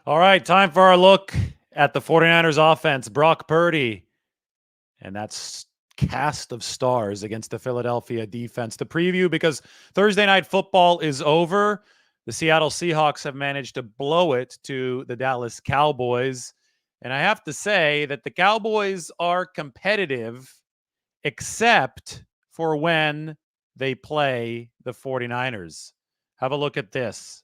All right, time for our look at the 49ers offense. Brock Purdy, and that's cast of stars against the Philadelphia defense. The preview, because Thursday night football is over. The Seattle Seahawks have managed to blow it to the Dallas Cowboys. And I have to say that the Cowboys are competitive, except for when they play the 49ers. Have a look at this.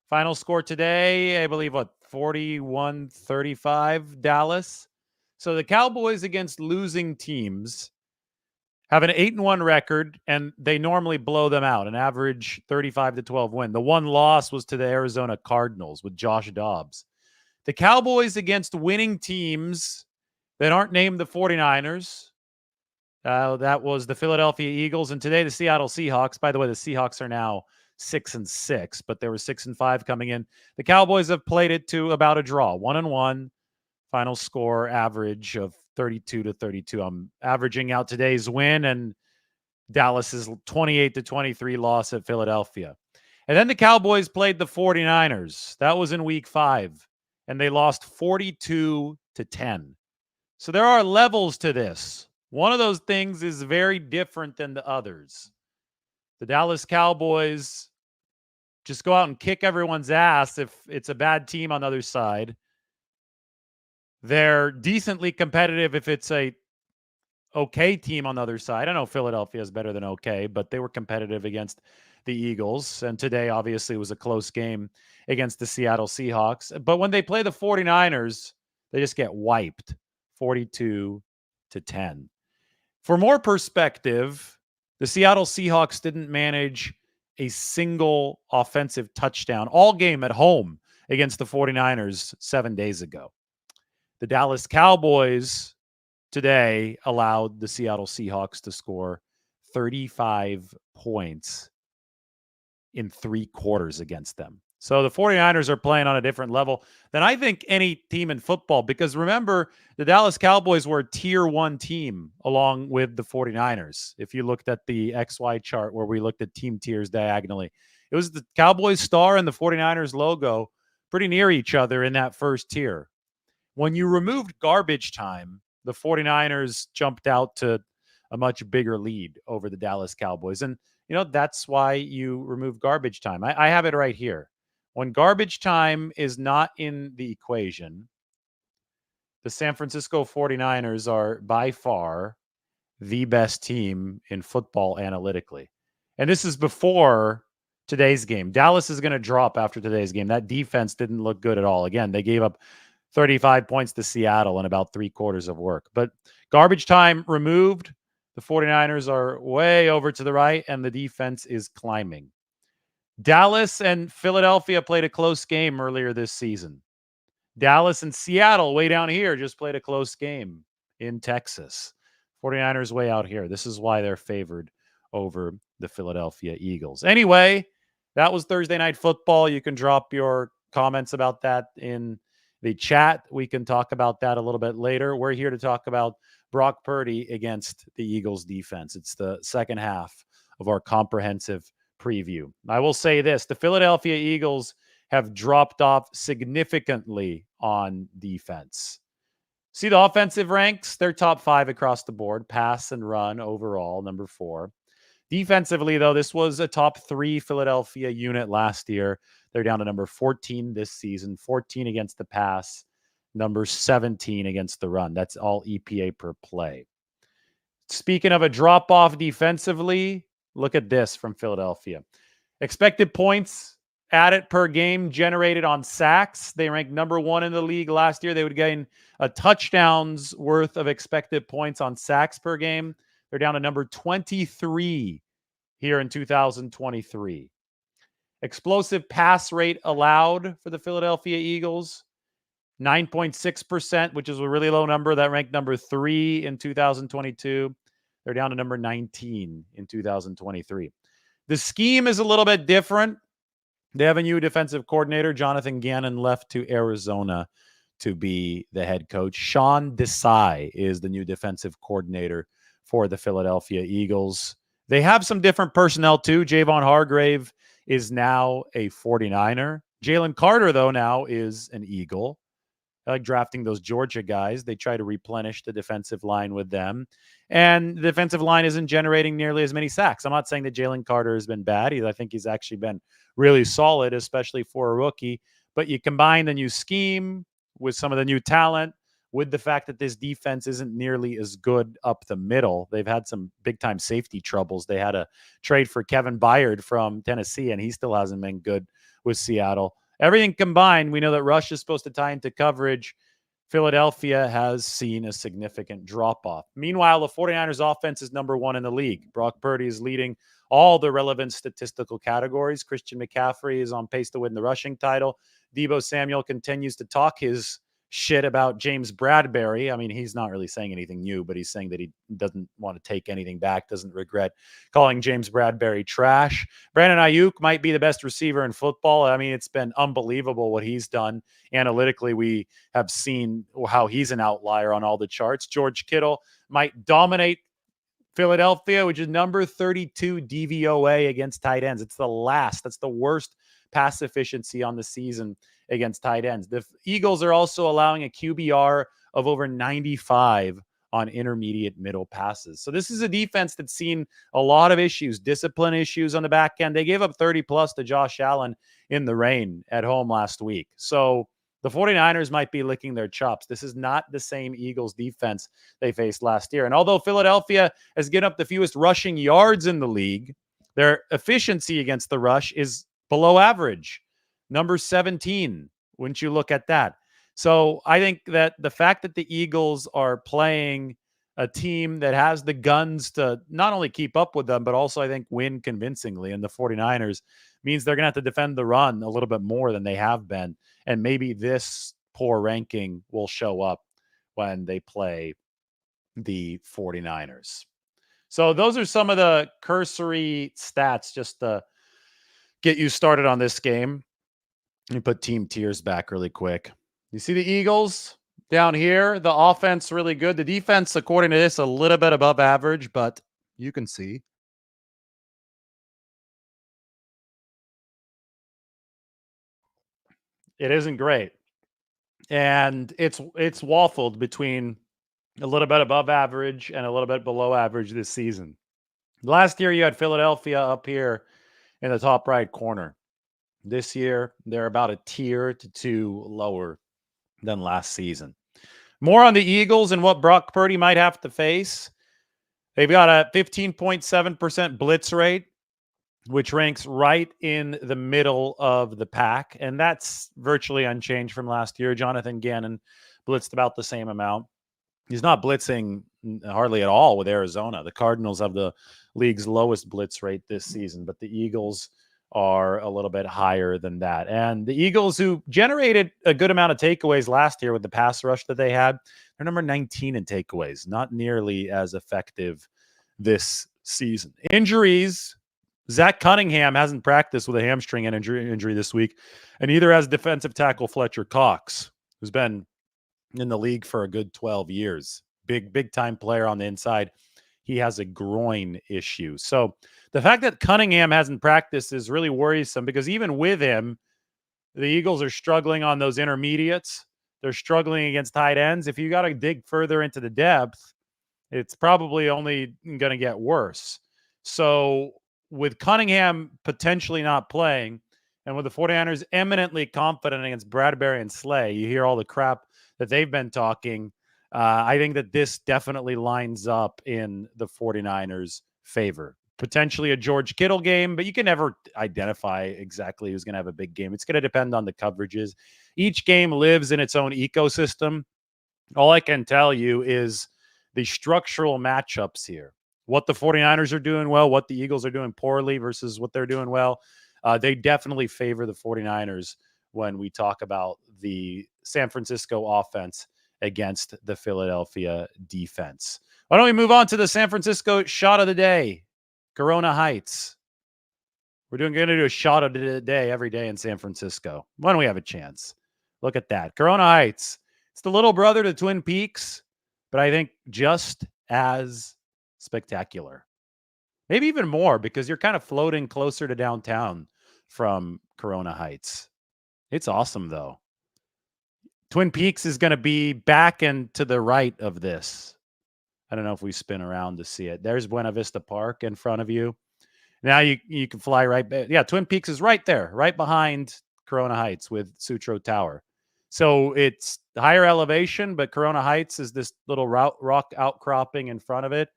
Final score today, I believe, 41-35 Dallas. So the Cowboys against losing teams have an 8-1 record, and they normally blow them out, an average 35-12 win. The one loss was to the Arizona Cardinals with Josh Dobbs. The Cowboys against winning teams that aren't named the 49ers, that was the Philadelphia Eagles, and today the Seattle Seahawks. By the way, the Seahawks are now 6-6, but they were 6-5 coming in. The Cowboys have played it to about a draw, 1-1. Final score average of 32-32. I'm averaging out today's win and Dallas's 28-23 loss at Philadelphia. And then the Cowboys played the 49ers. That was in week 5, and they lost 42-10. So there are levels to this. One of those things is very different than the others. The Dallas Cowboys just go out and kick everyone's ass if it's a bad team on the other side. They're decently competitive if it's a okay team on the other side. I know Philadelphia is better than okay, but they were competitive against the Eagles. And today, obviously, was a close game against the Seattle Seahawks. But when they play the 49ers, they just get wiped 42-10. For more perspective, the Seattle Seahawks didn't manage a single offensive touchdown all game at home against the 49ers 7 days ago. The Dallas Cowboys today allowed the Seattle Seahawks to score 35 points in 3 quarters against them. So the 49ers are playing on a different level than I think any team in football, because remember, the Dallas Cowboys were a tier 1 team along with the 49ers. If you looked at the XY chart where we looked at team tiers diagonally, it was the Cowboys star and the 49ers logo pretty near each other in that first tier. When you removed garbage time, the 49ers jumped out to a much bigger lead over the Dallas Cowboys. And, that's why you remove garbage time. I have it right here. When garbage time is not in the equation, the San Francisco 49ers are by far the best team in football analytically. And this is before today's game. Dallas is going to drop after today's game. That defense didn't look good at all. Again, they gave up 35 points to Seattle in about 3 quarters of work. But garbage time removed, the 49ers are way over to the right, and the defense is climbing. Dallas and Philadelphia played a close game earlier this season. Dallas and Seattle, way down here, just played a close game in Texas. 49ers way out here. This is why they're favored over the Philadelphia Eagles. Anyway, that was Thursday Night Football. You can drop your comments about that in the chat. We can talk about that a little bit later. We're here to talk about Brock Purdy against the Eagles defense. It's the second half of our comprehensive preview. I will say this, the Philadelphia Eagles have dropped off significantly on defense. See the offensive ranks? They're top 5 across the board, pass and run overall, number 4. Defensively, though, this was a top 3 Philadelphia unit last year. They're down to number 14 this season, 14 against the pass, number 17 against the run. That's all EPA per play. Speaking of a drop-off defensively, look at this from Philadelphia. Expected points added per game generated on sacks. They ranked number 1 in the league last year. They would gain a touchdown's worth of expected points on sacks per game. They're down to number 23 here in 2023. Explosive pass rate allowed for the Philadelphia Eagles, 9.6%, which is a really low number. That ranked number 3 in 2022. They're down to number 19 in 2023. The scheme is a little bit different. They have a new defensive coordinator. Jonathan Gannon left to Arizona to be the head coach. Sean Desai is the new defensive coordinator for the Philadelphia Eagles. They have some different personnel too. Javon Hargrave is now a 49er. Jalen Carter, though, now is an Eagle. I like drafting those Georgia guys. They try to replenish the defensive line with them. And the defensive line isn't generating nearly as many sacks. I'm not saying that Jalen Carter has been bad. I think he's actually been really solid, especially for a rookie. But you combine the new scheme with some of the new talent, with the fact that this defense isn't nearly as good up the middle. They've had some big time safety troubles. They had a trade for Kevin Byard from Tennessee, and he still hasn't been good with Seattle. Everything combined, we know that rush is supposed to tie into coverage. Philadelphia has seen a significant drop off. Meanwhile, the 49ers offense is number one in the league. Brock Purdy is leading all the relevant statistical categories. Christian McCaffrey is on pace to win the rushing title. Deebo Samuel continues to talk his shit about James Bradbury. I mean, he's not really saying anything new, but he's saying that he doesn't want to take anything back, doesn't regret calling James Bradbury trash. Brandon Ayuk might be the best receiver in football. I mean, it's been unbelievable what he's done. Analytically, we have seen how he's an outlier on all the charts. George Kittle might dominate Philadelphia, which is number 32 DVOA against tight ends. It's the last. That's the worst pass efficiency on the season against tight ends. The Eagles are also allowing a QBR of over 95 on intermediate middle passes. So this is a defense that's seen a lot of issues, discipline issues on the back end. They gave up 30 plus to Josh Allen in the rain at home last week. So the 49ers might be licking their chops. This is not the same Eagles defense they faced last year. And although Philadelphia has given up the fewest rushing yards in the league, their efficiency against the rush is below average. Number 17. Wouldn't you look at that? So I think that the fact that the Eagles are playing a team that has the guns to not only keep up with them, but also I think win convincingly, and the 49ers means they're going to have to defend the run a little bit more than they have been. And maybe this poor ranking will show up when they play the 49ers. So those are some of the cursory stats just to get you started on this game. Let me put team tiers back really quick. You see the Eagles down here? The offense really good. The defense, according to this, a little bit above average, but you can see it isn't great. And it's waffled between a little bit above average and a little bit below average this season. Last year, you had Philadelphia up here in the top right corner. This year, they're about a tier to two lower than last season. More on the Eagles and what Brock Purdy might have to face. They've got a 15.7% blitz rate, which ranks right in the middle of the pack. And that's virtually unchanged from last year. Jonathan Gannon blitzed about the same amount. He's not blitzing hardly at all with Arizona. The Cardinals have the league's lowest blitz rate this season, but the Eagles are a little bit higher than that. And the Eagles, who generated a good amount of takeaways last year with the pass rush that they had, they're number 19 in takeaways, not nearly as effective this season. Injuries. Zach Cunningham hasn't practiced with a hamstring injury this week, and neither has defensive tackle Fletcher Cox, who's been in the league for a good 12 years. Big time player on the inside. He has a groin issue. So the fact that Cunningham hasn't practiced is really worrisome because even with him, the Eagles are struggling on those intermediates. They're struggling against tight ends. If you got to dig further into the depth, it's probably only going to get worse. So with Cunningham potentially not playing, and with the 49ers eminently confident against Bradbury and Slay, you hear all the crap that they've been talking. I think that this definitely lines up in the 49ers' favor. Potentially a George Kittle game, but you can never identify exactly who's going to have a big game. It's going to depend on the coverages. Each game lives in its own ecosystem. All I can tell you is the structural matchups here. What the 49ers are doing well, what the Eagles are doing poorly versus what they're doing well. They definitely favor the 49ers when we talk about the San Francisco offense against the Philadelphia defense. Why don't we move on to the San Francisco shot of the day? Corona Heights. We're going to do a shot of the day every day in San Francisco. When we have a chance. Look at that. Corona Heights. It's the little brother to Twin Peaks, but I think just as spectacular. Maybe even more because you're kind of floating closer to downtown from Corona Heights. It's awesome, though. Twin Peaks is going to be back and to the right of this. I don't know if we spin around to see it. There's Buena Vista Park in front of you. Now you can fly right back. Yeah, Twin Peaks is right there, right behind Corona Heights with Sutro Tower. So it's higher elevation, but Corona Heights is this little rock outcropping in front of it.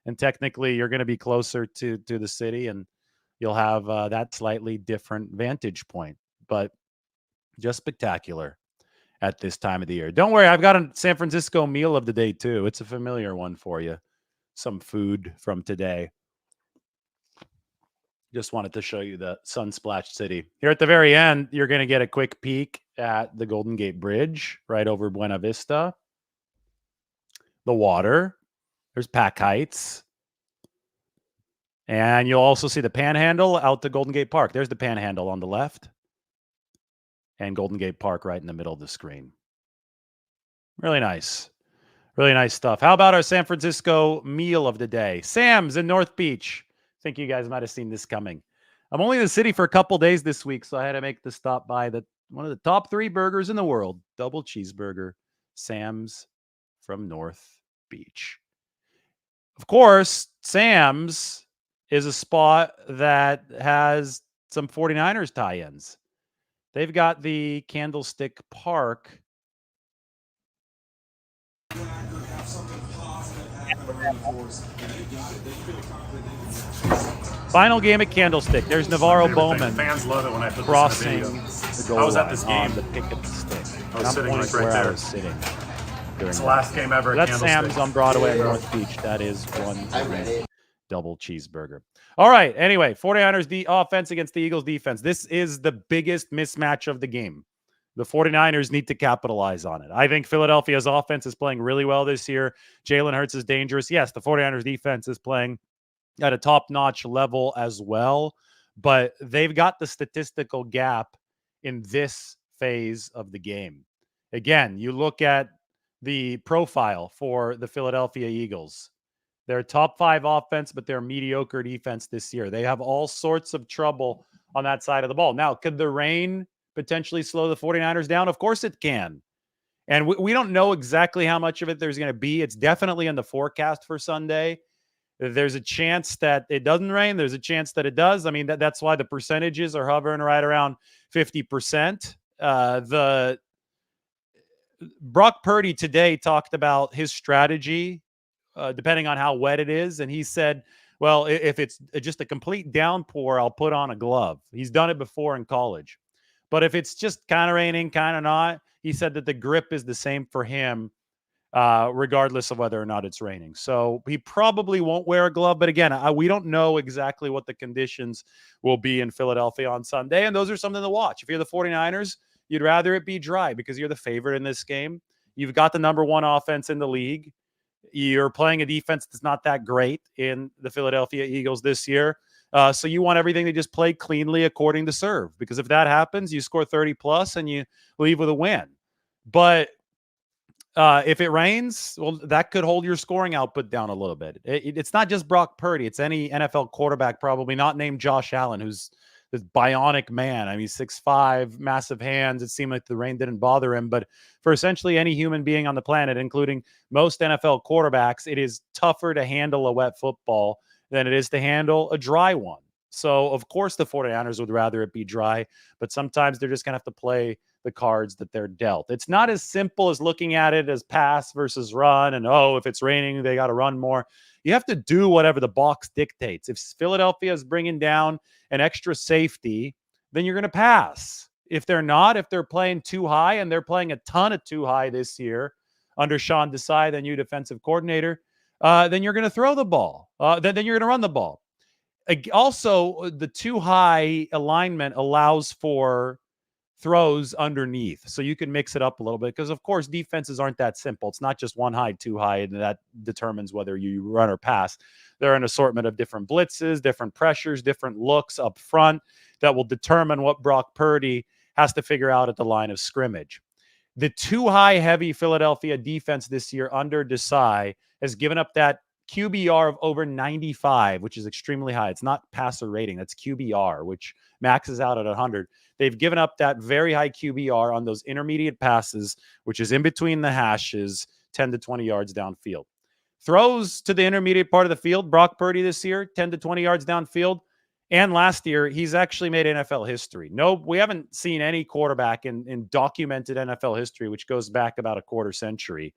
And technically, you're going to be closer to the city, and you'll have that slightly different vantage point. But just spectacular at this time of the year. Don't worry, I've got a San Francisco meal of the day too. It's a familiar one for you. Some food from today. Just wanted to show you the sun-splashed city. Here at the very end, you're going to get a quick peek at the Golden Gate Bridge right over Buena Vista. The water. There's Pack Heights. And you'll also see the Panhandle out to Golden Gate Park. There's the Panhandle on the left. And Golden Gate Park right in the middle of the screen. Really nice. Really nice stuff. How about our San Francisco meal of the day? Sam's in North Beach. I think you guys might have seen this coming. I'm only in the city for a couple days this week, so I had to make the stop by one of the top 3 burgers in the world, double cheeseburger, Sam's from North Beach. Of course, Sam's is a spot that has some 49ers tie-ins. They've got the Candlestick Park. Final game at Candlestick. There's Navarro Bowman. Fans love it when I put crossing this the goal I was at line this game. on the pick of the stick. I was sitting right there. I was sitting. It's the last game ever. That's Sam's on Broadway in North Beach. That is one double cheeseburger. All right. Anyway, 49ers the offense against the Eagles defense. This is the biggest mismatch of the game. The 49ers need to capitalize on it. I think Philadelphia's offense is playing really well this year. Jalen Hurts is dangerous. Yes, the 49ers defense is playing at a top-notch level as well, but they've got the statistical gap in this phase of the game. Again, you look at the profile for the Philadelphia Eagles. They're top 5 offense, but they're mediocre defense this year. They have all sorts of trouble on that side of the ball. Now, could the rain potentially slow the 49ers down? Of course it can. And we don't know exactly how much of it there's going to be. It's definitely in the forecast for Sunday. There's a chance that it doesn't rain. There's a chance that it does. I mean, that's why the percentages are hovering right around 50%. The Brock Purdy today talked about his strategy, depending on how wet it is. And he said, well, if it's just a complete downpour, I'll put on a glove. He's done it before in college. But if it's just kind of raining, kind of not, he said that the grip is the same for him, regardless of whether or not it's raining. So he probably won't wear a glove. But again, we don't know exactly what the conditions will be in Philadelphia on Sunday. And those are something to watch. If you're the 49ers, you'd rather it be dry because you're the favorite in this game. You've got the number 1 offense in the league. You're playing a defense that's not that great in the Philadelphia Eagles this year. So you want everything to just play cleanly according to serve, because if that happens, you score 30 plus and you leave with a win. But if it rains, well, that could hold your scoring output down a little bit. It's not just Brock Purdy. It's any NFL quarterback, probably not named Josh Allen, who's this bionic man. I mean, he's 6'5", massive hands. It seemed like the rain didn't bother him. But for essentially any human being on the planet, including most NFL quarterbacks, it is tougher to handle a wet football than it is to handle a dry one. So, of course, the 49ers would rather it be dry, but sometimes they're just going to have to play the cards that they're dealt. It's not as simple as looking at it as pass versus run and, if it's raining, they got to run more. You have to do whatever the box dictates. If Philadelphia is bringing down an extra safety, then you're going to pass. If they're not, if they're playing too high, and they're playing a ton of too high this year under Sean Desai, the new defensive coordinator, then you're going to throw the ball. Then you're going to run the ball. Also, the too high alignment allows for throws underneath. So you can mix it up a little bit because, of course, defenses aren't that simple. It's not just one high, too high, and that determines whether you run or pass. There are an assortment of different blitzes, different pressures, different looks up front that will determine what Brock Purdy has to figure out at the line of scrimmage. The too high heavy Philadelphia defense this year under Desai has given up that QBR of over 95, which is extremely high. It's not passer rating. That's QBR, which maxes out at 100. they've given up that very high QBR on those intermediate passes, which is in between the hashes, 10 to 20 yards downfield. Throws to the intermediate part of the field, Brock Purdy this year, 10 to 20 yards downfield. And last year, he's actually made NFL history. No, we haven't seen any quarterback in documented NFL history, which goes back about a quarter century,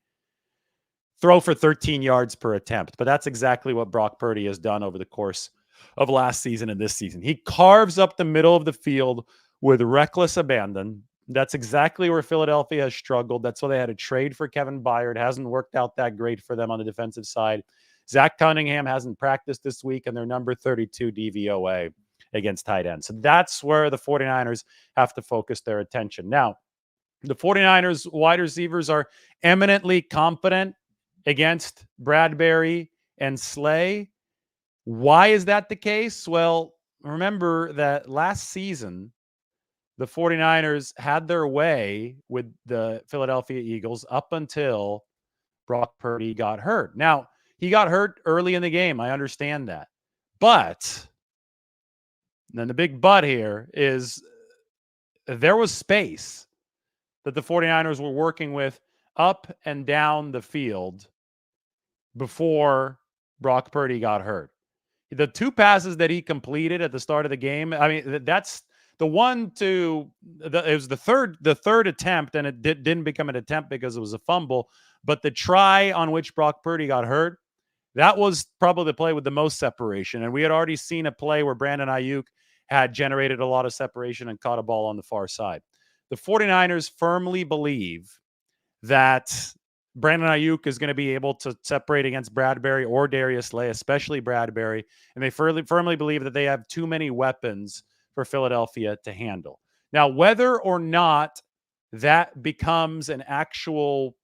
throw for 13 yards per attempt. But that's exactly what Brock Purdy has done over the course of last season and this season. He carves up the middle of the field with reckless abandon. That's exactly where Philadelphia has struggled. That's why they had to trade for Kevin Byard. It hasn't worked out that great for them on the defensive side. Zach Cunningham hasn't practiced this week, and they're number 32 DVOA against tight ends. So that's where the 49ers have to focus their attention. Now, the 49ers wide receivers are eminently competent against Bradbury and Slay. Why is that the case? Well, remember that last season, the 49ers had their way with the Philadelphia Eagles up until Brock Purdy got hurt. Now, he got hurt early in the game. I understand that. But then the big but here is there was space that the 49ers were working with up and down the field before Brock Purdy got hurt. The two passes that he completed at the start of the game, I mean, that's the one to it was the third attempt, and it didn't become an attempt because it was a fumble. But the try on which Brock Purdy got hurt, that was probably the play with the most separation. And we had already seen a play where Brandon Ayuk had generated a lot of separation and caught a ball on the far side. The 49ers firmly believe that Brandon Ayuk is going to be able to separate against Bradbury or Darius Slay, especially Bradbury. And they firmly believe that they have too many weapons for Philadelphia to handle. Now, whether or not that becomes an actual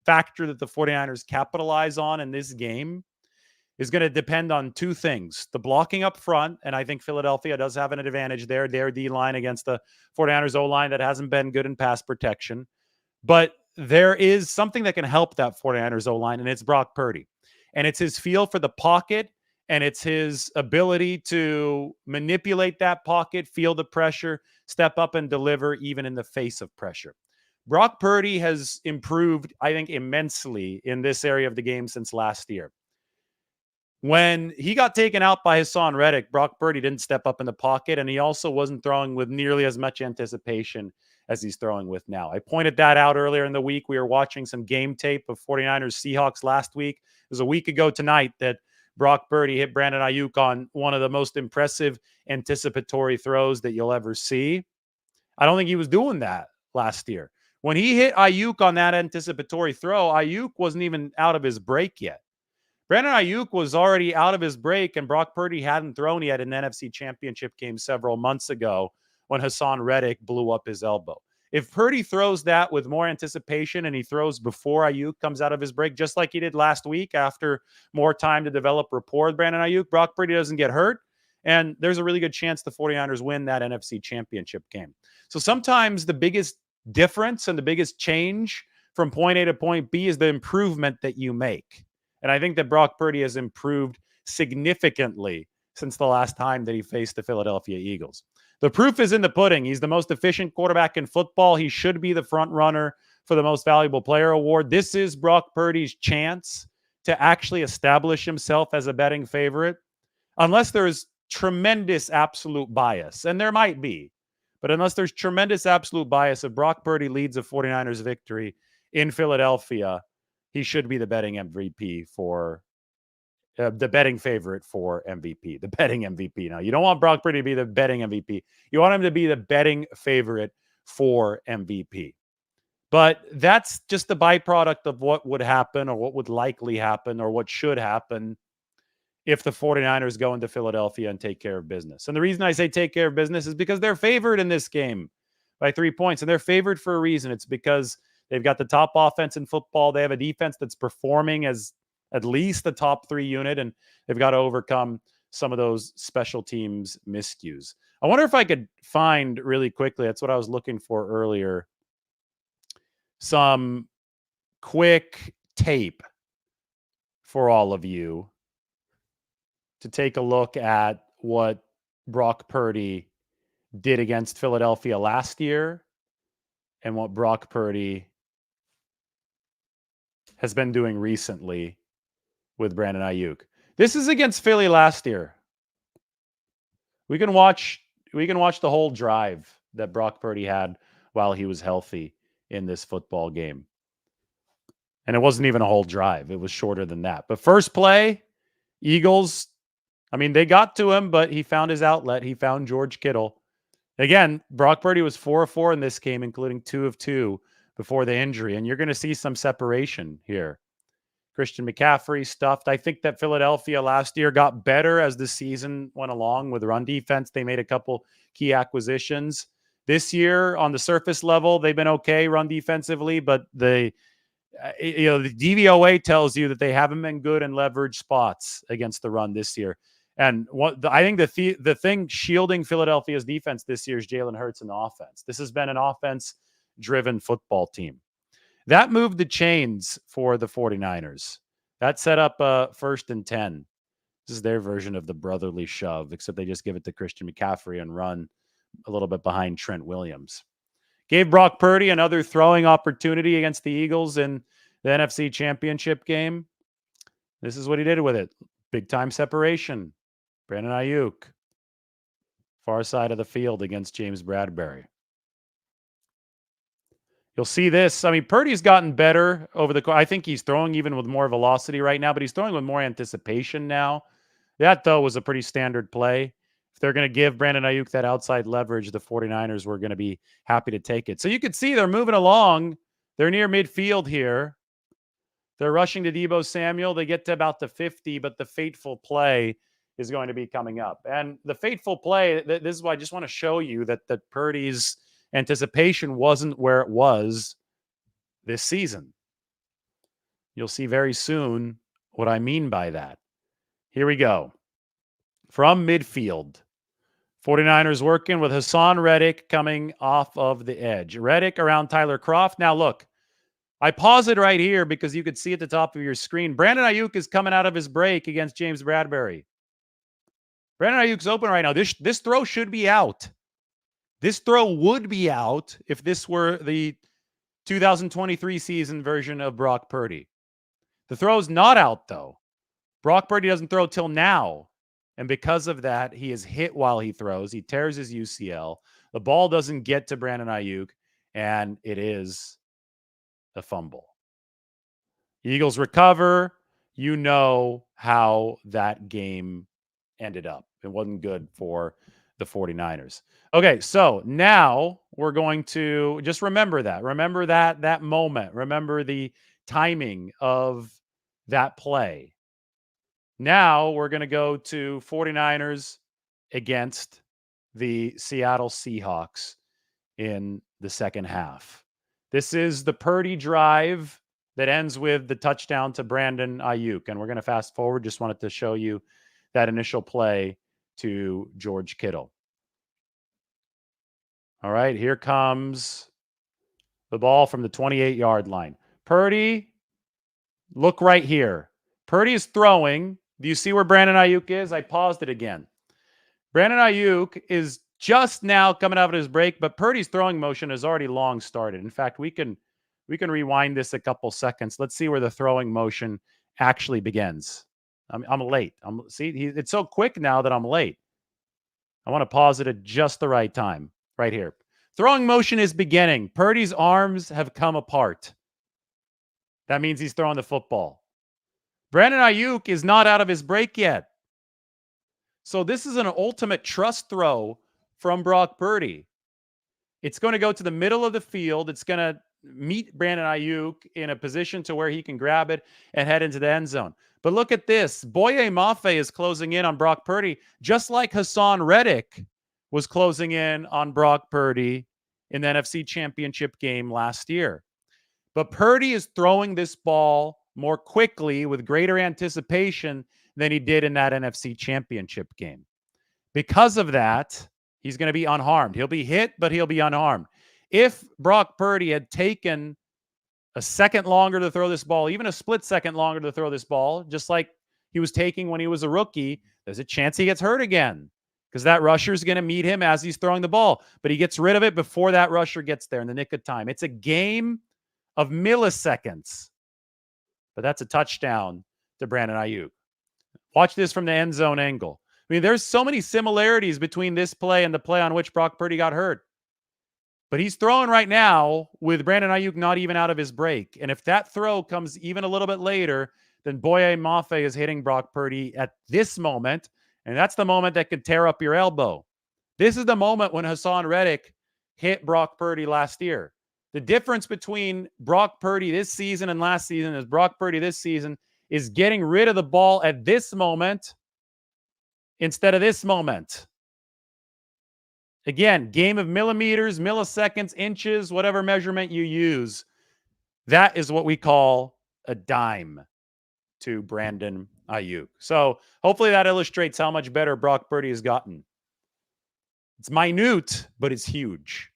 factor that the 49ers capitalize on in this game is going to depend on two things. The blocking up front, and I think Philadelphia does have an advantage there. Their D-line against the 49ers O-line that hasn't been good in pass protection. But there is something that can help that 49ers O-line, and it's Brock Purdy. And it's his feel for the pocket, and it's his ability to manipulate that pocket, feel the pressure, step up and deliver even in the face of pressure. Brock Purdy has improved, I think, immensely in this area of the game since last year. When he got taken out by Hassan Reddick, Brock Purdy didn't step up in the pocket, and he also wasn't throwing with nearly as much anticipation as he's throwing with now. I pointed that out earlier in the week. We were watching some game tape of 49ers Seahawks last week. It was a week ago tonight that Brock Purdy hit Brandon Ayuk on one of the most impressive anticipatory throws that you'll ever see. I don't think he was doing that last year. When he hit Ayuk on that anticipatory throw, Ayuk wasn't even out of his break yet. Brandon Ayuk was already out of his break, and Brock Purdy hadn't thrown yet in the NFC Championship game several months ago when Hassan Reddick blew up his elbow. If Purdy throws that with more anticipation and he throws before Ayuk comes out of his break, just like he did last week after more time to develop rapport with Brandon Ayuk, Brock Purdy doesn't get hurt, and there's a really good chance the 49ers win that NFC Championship game. So sometimes the biggest difference and the biggest change from point A to point B is the improvement that you make. And I think that Brock Purdy has improved significantly since the last time that he faced the Philadelphia Eagles. The proof is in the pudding. He's the most efficient quarterback in football. He should be the front runner for the most valuable player award. This is Brock Purdy's chance to actually establish himself as a betting favorite, unless there's tremendous absolute bias, and there might be. But unless there's tremendous absolute bias, if Brock Purdy leads a 49ers victory in Philadelphia, he should be the betting MVP for the betting favorite for MVP, the betting MVP. Now, you don't want Brock Purdy to be the betting MVP. You want him to be the betting favorite for MVP. But that's just the byproduct of what would happen or what would likely happen or what should happen if the 49ers go into Philadelphia and take care of business. And the reason I say take care of business is because they're favored in this game by 3 points. And they're favored for a reason. It's because they've got the top offense in football. They have a defense that's performing as at least the top 3 unit, and they've got to overcome some of those special teams miscues. I wonder if I could find really quickly, that's what I was looking for earlier, some quick tape for all of you to take a look at what Brock Purdy did against Philadelphia last year and what Brock Purdy has been doing recently with Brandon Ayuk. This is against Philly last year. We can watch the whole drive that Brock Purdy had while he was healthy in this football game. And it wasn't even a whole drive. It was shorter than that. But first play, Eagles, I mean, they got to him, but he found his outlet. He found George Kittle. Again, Brock Purdy was 4 of 4 in this game, including 2 of 2 before the injury. And you're going to see some separation here. Christian McCaffrey stuffed. I think that Philadelphia last year got better as the season went along with run defense. They made a couple key acquisitions. This year, on the surface level, they've been okay run defensively, but the DVOA tells you that they haven't been good in leverage spots against the run this year. And I think the thing shielding Philadelphia's defense this year is Jalen Hurts in the offense. This has been an offense-driven football team. That moved the chains for the 49ers. That set up 1st and 10. This is their version of the brotherly shove, except they just give it to Christian McCaffrey and run a little bit behind Trent Williams. Gave Brock Purdy another throwing opportunity against the Eagles in the NFC Championship game. This is what he did with it. Big-time separation. Brandon Ayuk. Far side of the field against James Bradbury. You'll see this. I mean, Purdy's gotten better over the course. I think he's throwing even with more velocity right now, but he's throwing with more anticipation now. That, though, was a pretty standard play. If they're going to give Brandon Ayuk that outside leverage, the 49ers were going to be happy to take it. So you can see they're moving along. They're near midfield here. They're rushing to Deebo Samuel. They get to about the 50, but the fateful play is going to be coming up. And the fateful play, this is why I just want to show you that Purdy's anticipation wasn't where it was this season. You'll see very soon what I mean by that. Here we go. From midfield, 49ers working with Hassan Reddick coming off of the edge. Reddick around Tyler Kroft. Now look, I pause it right here because you could see at the top of your screen, Brandon Ayuk is coming out of his break against James Bradbury. Brandon Ayuk's open right now. This throw should be out. This throw would be out if this were the 2023 season version of Brock Purdy. The throw's not out, though. Brock Purdy doesn't throw till now. And because of that, he is hit while he throws. He tears his UCL. The ball doesn't get to Brandon Ayuk, and it is a fumble. Eagles recover. You know how that game ended up. It wasn't good for the 49ers. Okay, so now we're going to just remember that. Remember that moment. Remember the timing of that play. Now we're going to go to 49ers against the Seattle Seahawks in the second half. This is the Purdy drive that ends with the touchdown to Brandon Ayuk. And we're going to fast forward. Just wanted to show you that initial play to George Kittle. All right, here comes the ball from the 28-yard line. Purdy, look right here. Purdy is throwing. Do you see where Brandon Ayuk is? I paused it again. Brandon Ayuk is just now coming out of his break, but Purdy's throwing motion has already long started. In fact, we can rewind this a couple seconds. Let's see where the throwing motion actually begins. I'm late. It's so quick now that I'm late. I want to pause it at just the right time, right here. Throwing motion is beginning. Purdy's arms have come apart. That means he's throwing the football. Brandon Ayuk is not out of his break yet. So this is an ultimate trust throw from Brock Purdy. It's going to go to the middle of the field. It's going to meet Brandon Ayuk in a position to where he can grab it and head into the end zone. But look at this. Boye Mafe is closing in on Brock Purdy, just like Hassan Reddick was closing in on Brock Purdy in the NFC Championship game last year. But Purdy is throwing this ball more quickly with greater anticipation than he did in that NFC Championship game. Because of that, he's going to be unharmed. He'll be hit, but he'll be unharmed. If Brock Purdy had taken a second longer to throw this ball, even a split second longer to throw this ball, just like he was taking when he was a rookie, there's a chance he gets hurt again because that rusher is going to meet him as he's throwing the ball, but he gets rid of it before that rusher gets there in the nick of time. It's a game of milliseconds, but that's a touchdown to Brandon Ayuk. Watch this from the end zone angle. I mean, there's so many similarities between this play and the play on which Brock Purdy got hurt. But he's throwing right now with Brandon Ayuk not even out of his break. And if that throw comes even a little bit later, then Boye Mafe is hitting Brock Purdy at this moment. And that's the moment that could tear up your elbow. This is the moment when Hassan Reddick hit Brock Purdy last year. The difference between Brock Purdy this season and last season is Brock Purdy this season is getting rid of the ball at this moment instead of this moment. Again, game of millimeters, milliseconds, inches, whatever measurement you use. That is what we call a dime to Brandon Ayuk. So hopefully that illustrates how much better Brock Purdy has gotten. It's minute, but it's huge.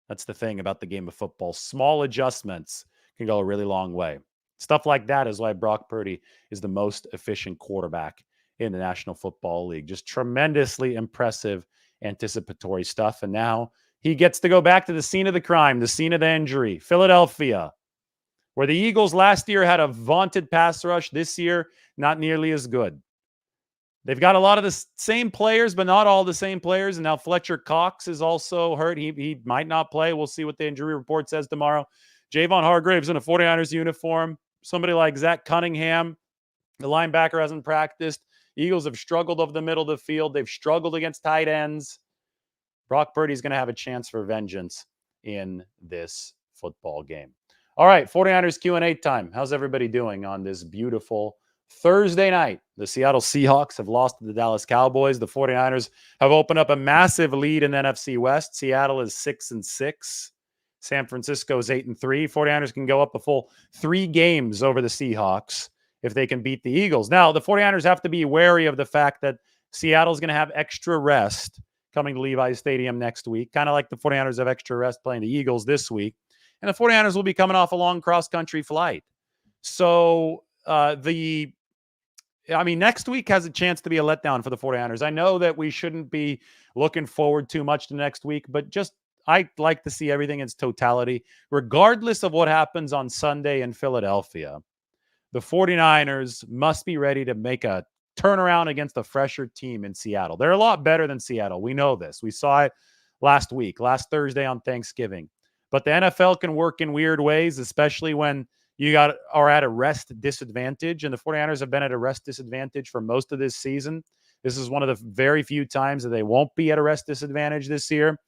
That's the thing about the game of football. Small adjustments can go a really long way. Stuff like that is why Brock Purdy is the most efficient quarterback in the National Football League. Just tremendously impressive anticipatory stuff. And now he gets to go back to the scene of the crime, the scene of the injury, Philadelphia, where the Eagles last year had a vaunted pass rush. This year, not nearly as good. They've got a lot of the same players, but not all the same players. And now Fletcher Cox is also hurt. He might not play. We'll see what the injury report says tomorrow. Javon Hargrave's in a 49ers uniform. Somebody like Zach Cunningham, the linebacker, hasn't practiced. Eagles have struggled over the middle of the field. They've struggled against tight ends. Brock Purdy's going to have a chance for vengeance in this football game. All right, 49ers Q&A time. How's everybody doing on this beautiful Thursday night? The Seattle Seahawks have lost to the Dallas Cowboys. The 49ers have opened up a massive lead in the NFC West. Seattle is 6-6. San Francisco is 8-3. 49ers can go up a full 3 games over the Seahawks if they can beat the Eagles. Now, the 49ers have to be wary of the fact that Seattle's going to have extra rest coming to Levi's Stadium next week, kind of like the 49ers have extra rest playing the Eagles this week. And the 49ers will be coming off a long cross-country flight. So, next week has a chance to be a letdown for the 49ers. I know that we shouldn't be looking forward too much to next week, but I like to see everything in its totality. Regardless of what happens on Sunday in Philadelphia, the 49ers must be ready to make a turnaround against a fresher team in Seattle. They're a lot better than Seattle. We know this. We saw it last Thursday on Thanksgiving. But the NFL can work in weird ways, especially when you are at a rest disadvantage. And the 49ers have been at a rest disadvantage for most of this season. This is one of the very few times that they won't be at a rest disadvantage this year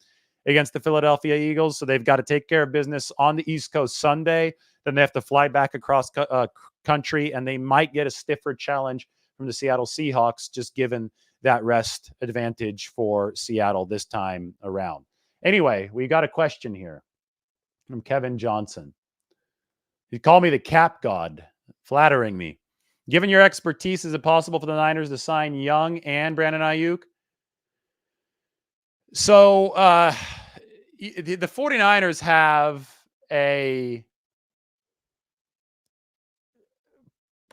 against the Philadelphia Eagles. So they've got to take care of business on the East Coast Sunday. Then they have to fly back across country, and they might get a stiffer challenge from the Seattle Seahawks, just given that rest advantage for Seattle this time around. Anyway, we got a question here from Kevin Johnson. He called me the cap god, flattering me. Given your expertise, is it possible for the Niners to sign Young and Brandon Ayuk? So the 49ers have a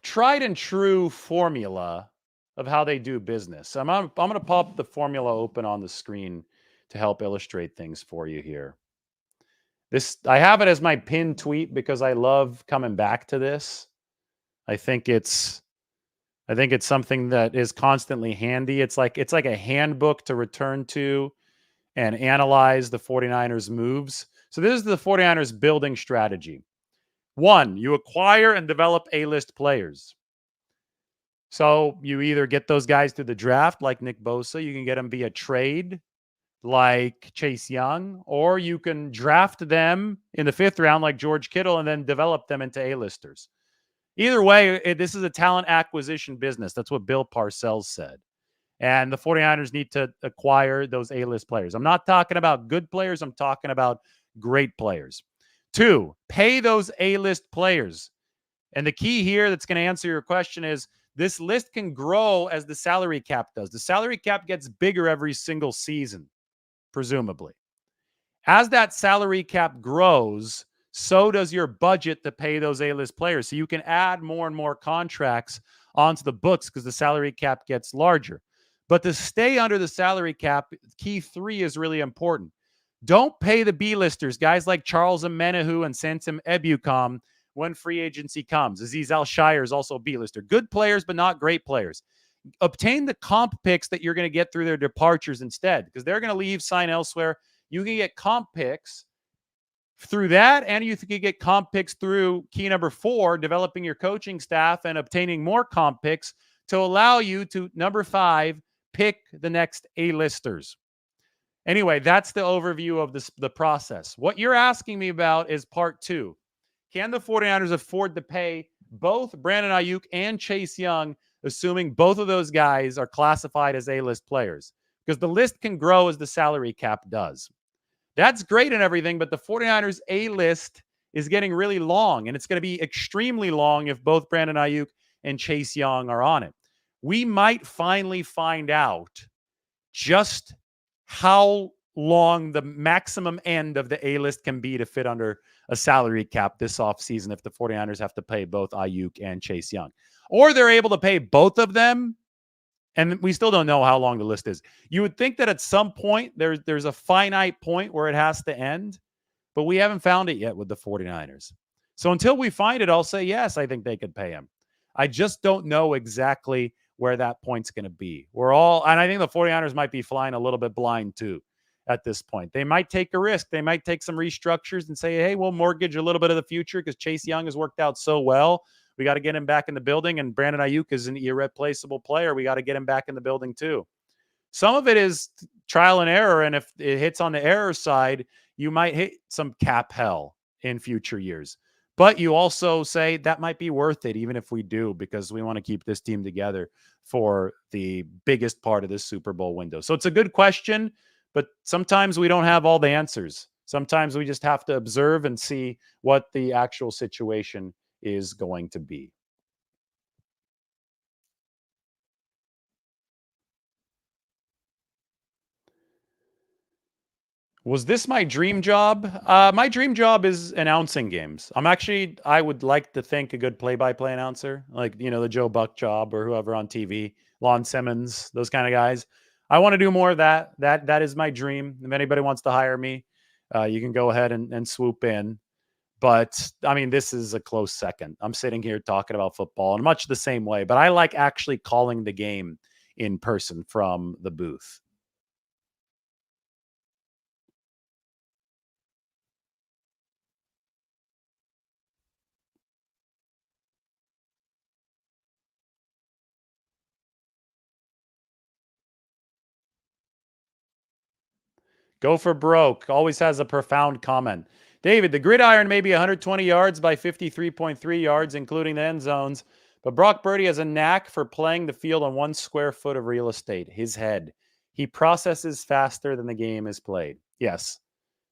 tried and true formula of how they do business. I'm going to pop the formula open on the screen to help illustrate things for you here. I have it as my pinned tweet because I love coming back to this. I think it's something that is constantly handy. It's like a handbook to return to and analyze the 49ers moves. So this is the 49ers building strategy. 1, you acquire and develop A-list players. So you either get those guys through the draft like Nick Bosa, you can get them via trade like Chase Young, or you can draft them in the 5th round like George Kittle and then develop them into A-listers. Either way, this is a talent acquisition business. That's what Bill Parcells said. And the 49ers need to acquire those A-list players. I'm not talking about good players. I'm talking about great players. 2, pay those A-list players. And the key here that's going to answer your question is this list can grow as the salary cap does. The salary cap gets bigger every single season, presumably. As that salary cap grows, so does your budget to pay those A-list players. So you can add more and more contracts onto the books because the salary cap gets larger. But to stay under the salary cap, key 3 is really important. Don't pay the B-listers, guys like Charles Amenahu and Santim Ebukam when free agency comes. Aziz Al-Shire is also a B-lister. Good players, but not great players. Obtain the comp picks that you're going to get through their departures instead, because they're going to leave, sign elsewhere. You can get comp picks through that, and you can get comp picks through key number 4, developing your coaching staff and obtaining more comp picks to allow you to, number 5, pick the next A-listers. Anyway, that's the overview of the process. What you're asking me about is part 2. Can the 49ers afford to pay both Brandon Ayuk and Chase Young, assuming both of those guys are classified as A-list players? Because the list can grow as the salary cap does. That's great and everything, but the 49ers A-list is getting really long, and it's going to be extremely long if both Brandon Ayuk and Chase Young are on it. We might finally find out just how long the maximum end of the A-list can be to fit under a salary cap this offseason if the 49ers have to pay both Ayuk and Chase Young. Or they're able to pay both of them, and we still don't know how long the list is. You would think that at some point there's a finite point where it has to end, but we haven't found it yet with the 49ers. So until we find it, I'll say, yes, I think they could pay him. I just don't know exactly where that point's going to be. And I think the 49ers might be flying a little bit blind too at this point. They might take a risk. They might take some restructures and say, hey, we'll mortgage a little bit of the future because Chase Young has worked out so well. We got to get him back in the building, and Brandon Ayuk is an irreplaceable player. We got to get him back in the building too. Some of it is trial and error, and if it hits on the error side, you might hit some cap hell in future years. But you also say that might be worth it, even if we do, because we want to keep this team together for the biggest part of this Super Bowl window. So it's a good question, but sometimes we don't have all the answers. Sometimes we just have to observe and see what the actual situation is going to be. Was this my dream job? My dream job is announcing games. I would like to think a good play-by-play announcer, like, the Joe Buck job or whoever on TV, Lon Simmons, those kind of guys. I want to do more of that. That is my dream. If anybody wants to hire me, you can go ahead and swoop in. But I mean, this is a close second. I'm sitting here talking about football in much the same way, but I like actually calling the game in person from the booth. Go for broke. Always has a profound comment. David, the gridiron may be 120 yards by 53.3 yards, including the end zones, but Brock Purdy has a knack for playing the field on 1 square foot of real estate, his head. He processes faster than the game is played. Yes.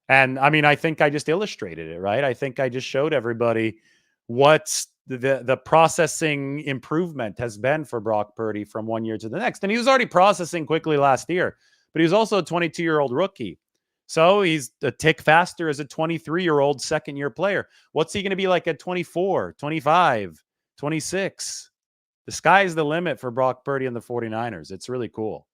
And I mean, I think I just illustrated it, right? I think I just showed everybody what the processing improvement has been for Brock Purdy from 1 year to the next. And he was already processing quickly last year, but he was also a 22-year-old rookie. So he's a tick faster as a 23-year-old second-year player. What's he going to be like at 24, 25, 26? The sky's the limit for Brock Purdy and the 49ers. It's really cool.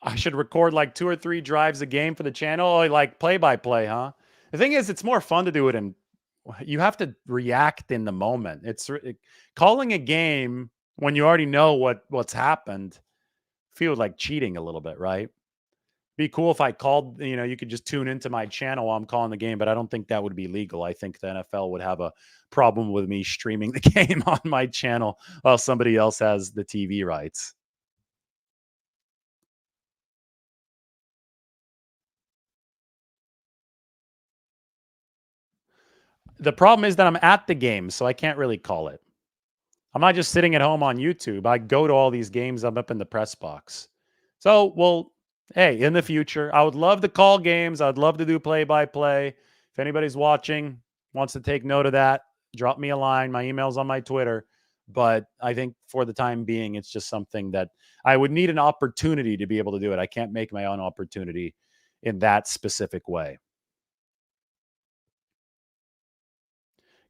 I should record like 2 or 3 drives a game for the channel, like play-by-play, huh? The thing is, it's more fun to do it you have to react in the moment. Calling a game when you already know what's happened feels like cheating a little bit, right? Be cool if I called, you could just tune into my channel while I'm calling the game, but I don't think that would be legal. I think the NFL would have a problem with me streaming the game on my channel while somebody else has the TV rights. The problem is that I'm at the game, so I can't really call it. I'm not just sitting at home on YouTube. I go to all these games. I'm up in the press box. So, well, hey, in the future, I would love to call games. I'd love to do play-by-play. If anybody's watching, wants to take note of that, drop me a line. My email's on my Twitter. But I think for the time being, it's just something that I would need an opportunity to be able to do it. I can't make my own opportunity in that specific way.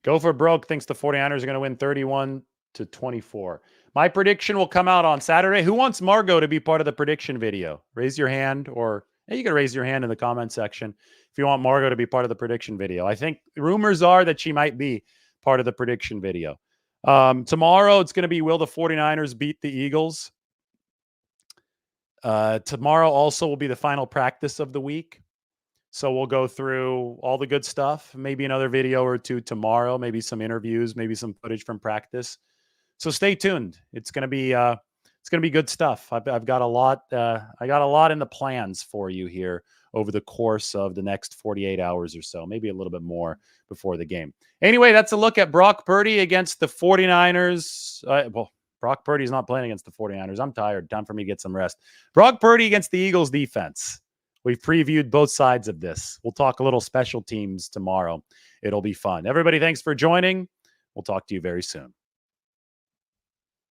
Go for Broke thinks the 49ers are going to win 31-24. My prediction will come out on Saturday. Who wants Margot to be part of the prediction video? Raise your hand, or hey, you can raise your hand in the comment section if you want Margot to be part of the prediction video. I think rumors are that she might be part of the prediction video. Tomorrow, it's going to be, will the 49ers beat the Eagles? Tomorrow also will be the final practice of the week. So we'll go through all the good stuff, maybe another video or two tomorrow, maybe some interviews, maybe some footage from practice. So stay tuned. It's going to be good stuff. I've got a lot. I got a lot in the plans for you here over the course of the next 48 hours or so, maybe a little bit more before the game. Anyway, that's a look at Brock Purdy against the 49ers. Brock Purdy's not playing against the 49ers. I'm tired. Time for me to get some rest. Brock Purdy against the Eagles defense. We've previewed both sides of this. We'll talk a little special teams tomorrow. It'll be fun. Everybody, thanks for joining. We'll talk to you very soon.